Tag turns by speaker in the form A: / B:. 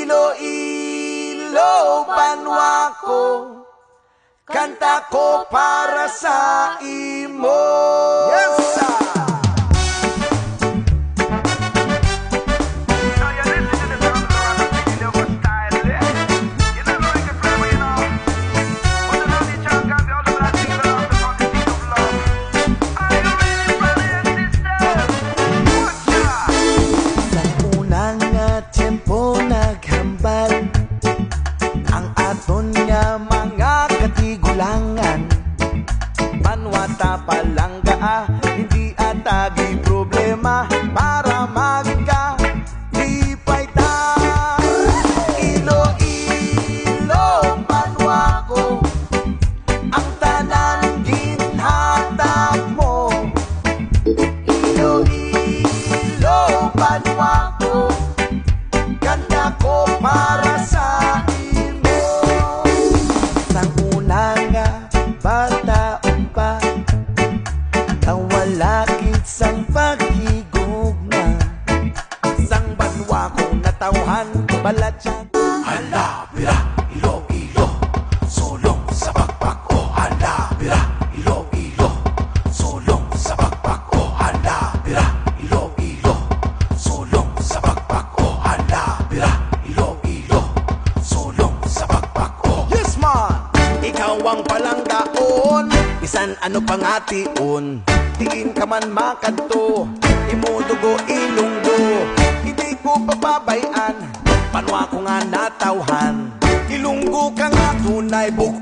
A: Iloilo, banwa ko, kanta ko para sa imo. Yes, sir! Banwata palangga, hindi atagi problema para magka-lipay ta. Iloilo, banwa ko, ang tanan ginhatag mo. Iloilo, banwa ko, kanta ko para sa imo. Sang unang bata walakit sang paghigugma, sang banwa kong natawhan balatyan.
B: Hala, bira, Iloilo, sulong sa bakbak. Oh, hala, bira, Iloilo, sulong sa bakbak. Oh, hala, bira, Iloilo, sulong sa bakbak. Oh, hala, bira, Iloilo, sulong sa bakbak. Oh,
A: yes man, ikaw ang palanggaon, bisan ano pangation. Diin ka man makadto, imudugo ilunggo, hindi ko papabayan, banwa ko nga natawhan. Ilunggo ka nga tunay, buko